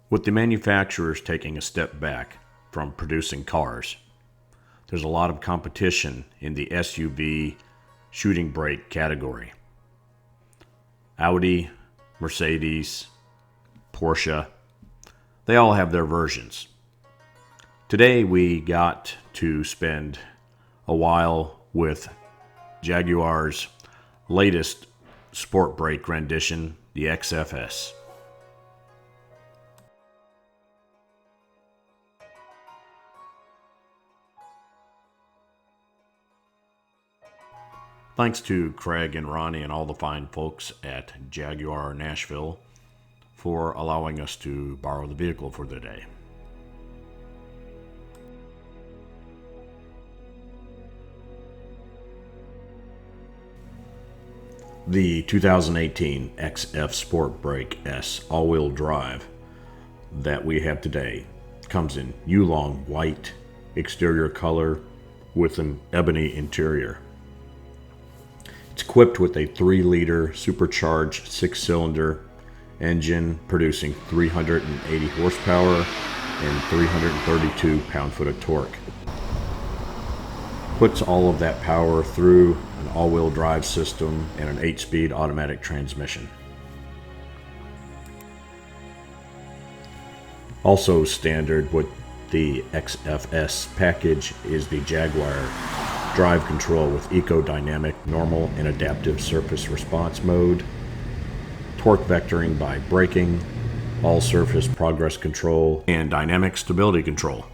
With the manufacturers taking a step back from producing cars, there's a lot of competition in the SUV shooting brake category. Audi, Mercedes, Porsche, they all have their versions. Today we got to spend a while with Jaguar's latest Sportbrake rendition, the XFS. Thanks to Craig and Ronnie and all the fine folks at Jaguar Nashville for allowing us to borrow the vehicle for the day. The 2018 XF Sportbrake S all-wheel drive that we have today comes in Yulong white exterior color with an ebony interior. It's equipped with a 3-liter supercharged 6-cylinder engine producing 380 horsepower and 332 pound-foot of torque. Puts all of that power through an all-wheel drive system and an 8-speed automatic transmission. Also standard with the XFS package is the Jaguar drive control with eco-dynamic, normal, and adaptive surface response mode, torque vectoring by braking, all surface progress control, and dynamic stability control.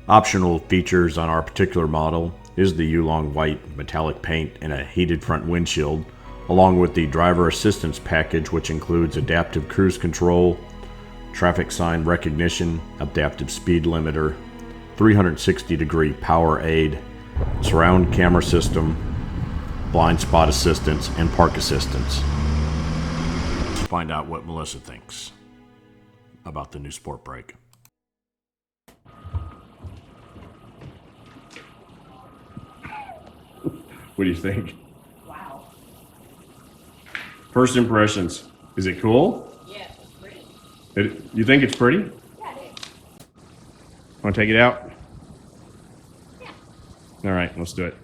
Optional features on our particular model is the Yulong white metallic paint and a heated front windshield, along with the driver assistance package, which includes adaptive cruise control, traffic sign recognition, adaptive speed limiter, 360-degree power aid, surround camera system, blind spot assistance, and park assistance. Let's find out what Melissa thinks about the new Sportbrake. What do you think? Wow. First impressions. Is it cool? Yeah, it's pretty. You think it's pretty? Yeah, it is. Want to take it out? Yeah. All right, let's do it.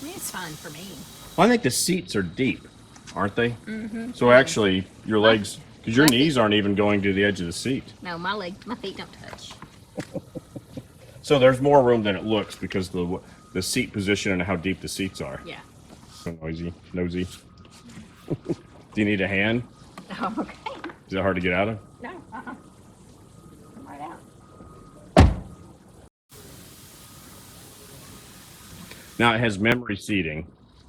I mean, it's fine for me. Well, I think the seats are deep, aren't they? Mm-hmm. So actually, your legs, because your knees aren't even going to the edge of the seat. No, my feet don't touch. So there's more room than it looks because the seat position and how deep the seats are. Yeah. So nosy. Do you need a hand? Oh, okay. Is it hard to get out of? No, Come right out. Now it has memory seating,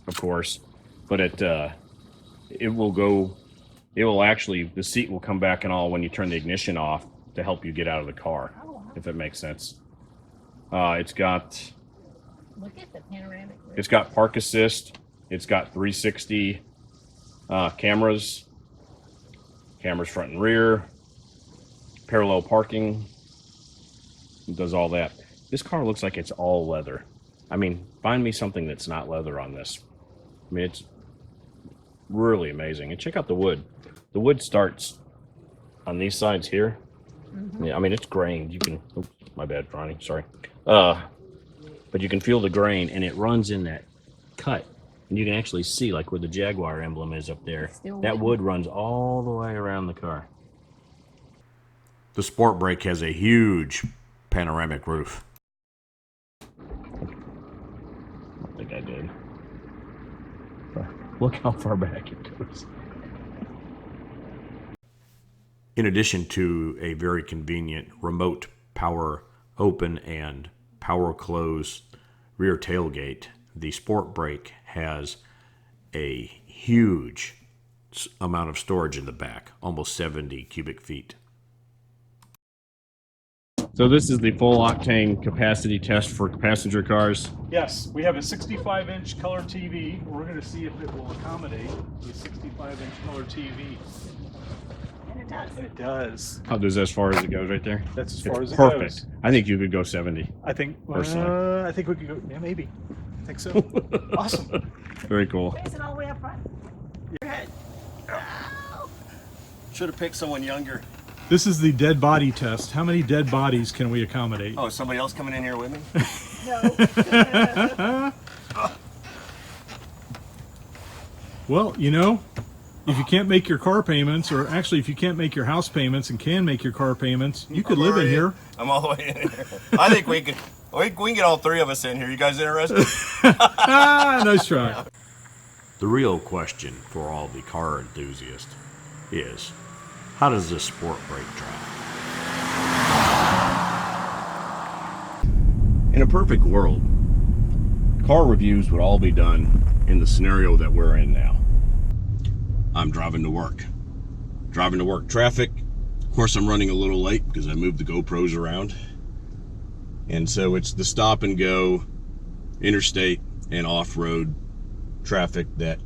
of course, but the seat will come back and all when you turn the ignition off to help you get out of the car, Oh, wow. if that makes sense. It's got Look at the panoramic roof. It's got park assist. It's got 360 cameras front and rear, parallel parking. It does all that. This car looks like it's all leather. I mean, find me something that's not leather on this. I mean, it's really amazing. And check out the wood. The wood starts on these sides here. Mm-hmm. Yeah, I mean, it's grained. You can, oops, my bad, Ronnie, sorry. But you can feel the grain, and it runs in that cut. And you can actually see, like where the Jaguar emblem is up there, that wood runs all the way around the car. The Sportbrake has a huge panoramic roof. I don't think I did. Look how far back it goes. In addition to a very convenient remote power open and power close rear tailgate, the Sportbrake has a huge amount of storage in the back, almost 70 cubic feet. So this is the full Octane capacity test for passenger cars. Yes, we have a 65-inch color TV. We're going to see if it will accommodate a 65-inch color TV. And it does. And it does. How does as far as it goes right there? That's as far as it Perfect. goes. I think you could go 70. I think Personally. I think we could go, yeah, maybe. Think so? Awesome. Very cool. Raise it all the way up front. Your head. Oh. Should have picked someone younger. This is the dead body test. How many dead bodies can we accommodate? Oh, is somebody else coming in here with me? No. Well, you know, if you can't make your car payments, or actually if you can't make your house payments and can make your car payments, you could live in here. I'm all the way in here. I think we can get all three of us in here. You guys interested? Nice try. The real question for all the car enthusiasts is, how does this Sportbrake drive? In a perfect world, car reviews would all be done in the scenario that we're in now. I'm driving to work. Driving to work traffic. Of course, I'm running a little late because I moved the GoPros around. And so it's the stop and go, interstate and off-road traffic that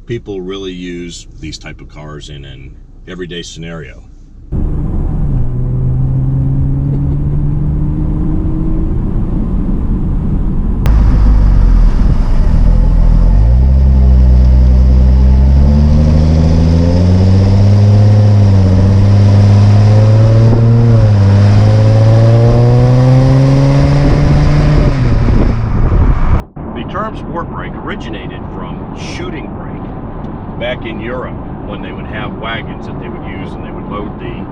people really use these type of cars in an everyday scenario. Sportbrake originated from shooting brake back in Europe when they would have wagons that they would use, and they would load the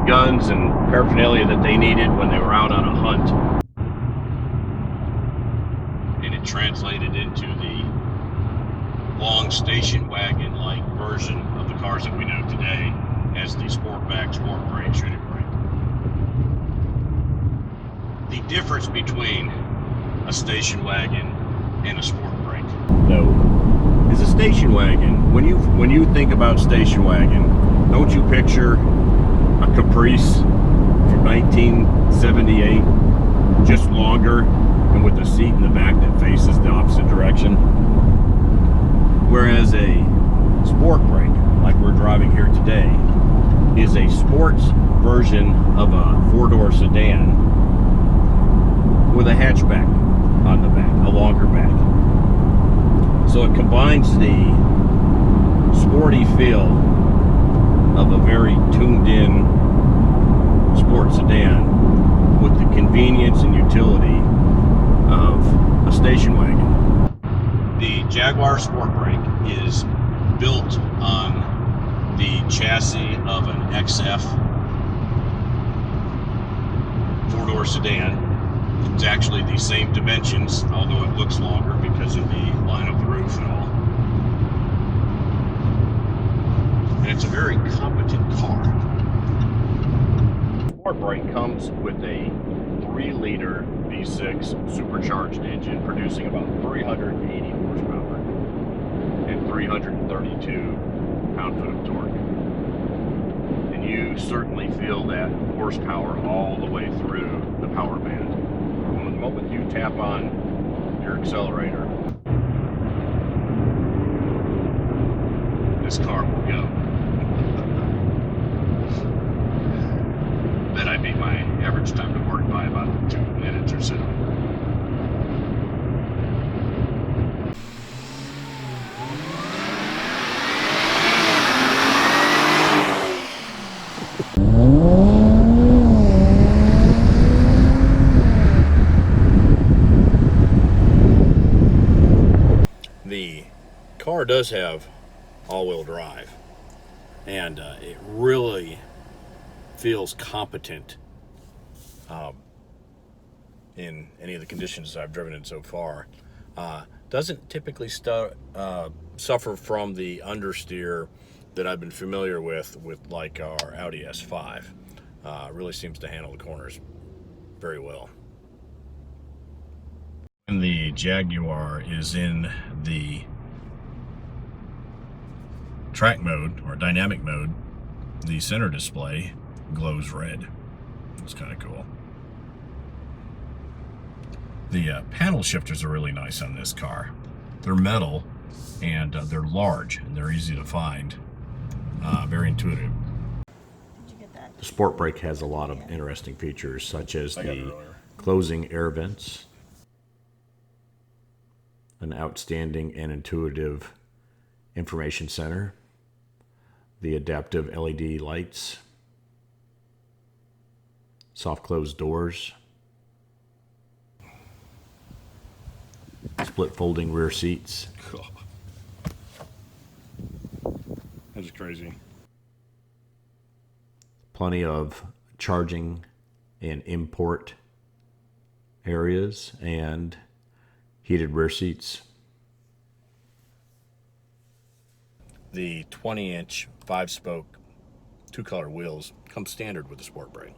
guns and paraphernalia that they needed when they were out on a hunt. And it translated into the long station wagon like version of the cars that we know today as the Sportbrake shooting brake. The difference between a station wagon and a sport brake, though, is a station wagon. When you think about station wagon, don't you picture a Caprice from 1978, just longer and with a seat in the back that faces the opposite direction? Whereas a sport brake, like we're driving here today, is a sports version of a four-door sedan with a hatchback on the back, a longer back. So it combines the sporty feel of a very tuned in sports sedan with the convenience and utility of a station wagon. The Jaguar Sportbrake is built on the chassis of an XF four-door sedan. It's actually the same dimensions, although it looks longer because of the line of the roof and all. And it's a very competent car. Sportbrake comes with a 3-liter V6 supercharged engine producing about 380 horsepower and 332 pound-foot of torque. And you certainly feel that horsepower all the way through the power band. The moment you tap on your accelerator, this car will go. Then I beat my average time to work by about 2 minutes or so. The car does have all-wheel drive, and it really feels competent in any of the conditions I've driven in so far. Doesn't typically suffer from the understeer that I've been familiar with like our Audi S5. Really seems to handle the corners very well. When the Jaguar is in the track mode or dynamic mode, the center display glows red. It's kind of cool. The panel shifters are really nice on this car. They're metal and they're large and they're easy to find. Very intuitive. Did you get that? The Sportbrake has a lot of interesting features, such as the closing air vents, an outstanding and intuitive information center, the adaptive LED lights, soft closed doors, split folding rear seats. That's crazy. Plenty of charging and import areas and heated rear seats. The 20-inch 5-spoke 2-color wheels come standard with the Sportbrake.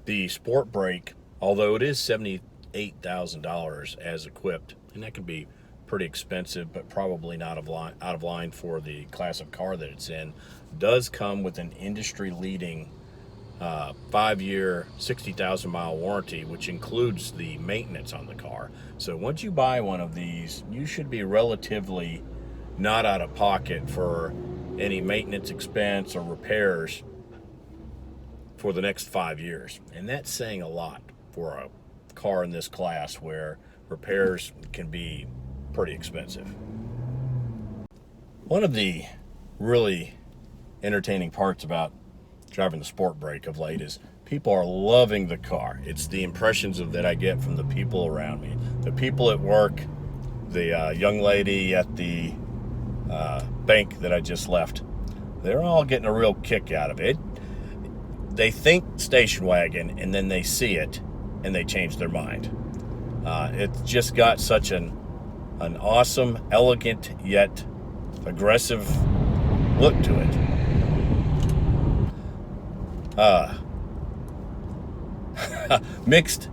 The Sportbrake, although it is $78,000 as equipped, and that can be pretty expensive, but probably not out of line for the class of car that it's in, does come with an industry-leading 5-year, 60,000-mile warranty, which includes the maintenance on the car. So once you buy one of these, you should be relatively not out of pocket for any maintenance expense or repairs for the next 5 years. And that's saying a lot for a car in this class where repairs can be pretty expensive. One of the really entertaining parts about driving the Sportbrake of late is people are loving the car. It's the impressions that I get from the people around me. The people at work, the young lady at the bank that I just left, they're all getting a real kick out of it. They think station wagon and then they see it and they change their mind. It's just got such an awesome, elegant, yet aggressive look to it. Mixed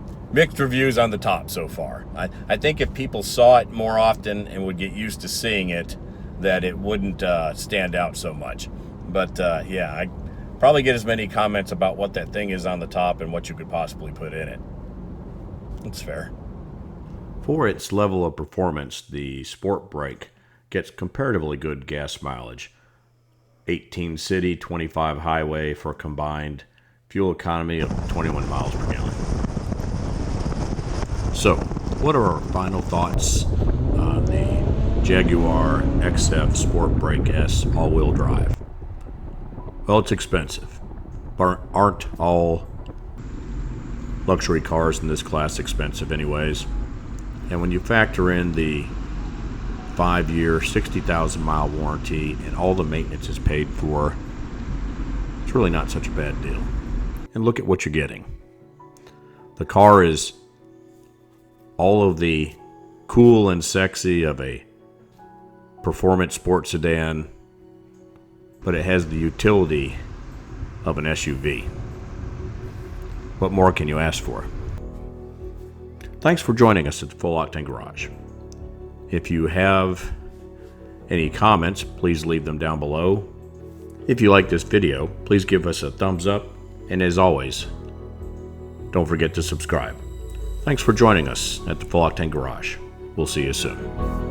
reviews on the top so far. I think if people saw it more often and would get used to seeing it, that it wouldn't stand out so much. But yeah, I probably get as many comments about what that thing is on the top and what you could possibly put in it. That's fair. For its level of performance, the Sportbrake gets comparatively good gas mileage. 18 city, 25 highway for a combined fuel economy of 21 miles per gallon. So, what are our final thoughts on the Jaguar XF Sportbrake S all-wheel drive? Well, it's expensive, but aren't all luxury cars in this class expensive anyways? And when you factor in the 5-year, 60,000-mile warranty and all the maintenance is paid for, it's really not such a bad deal. And look at what you're getting. The car is all of the cool and sexy of a performance sports sedan, but it has the utility of an SUV. What more can you ask for? Thanks for joining us at the Full Octane Garage. If you have any comments, please leave them down below. If you like this video, please give us a thumbs up. And as always, don't forget to subscribe. Thanks for joining us at the Full Octane Garage. We'll see you soon.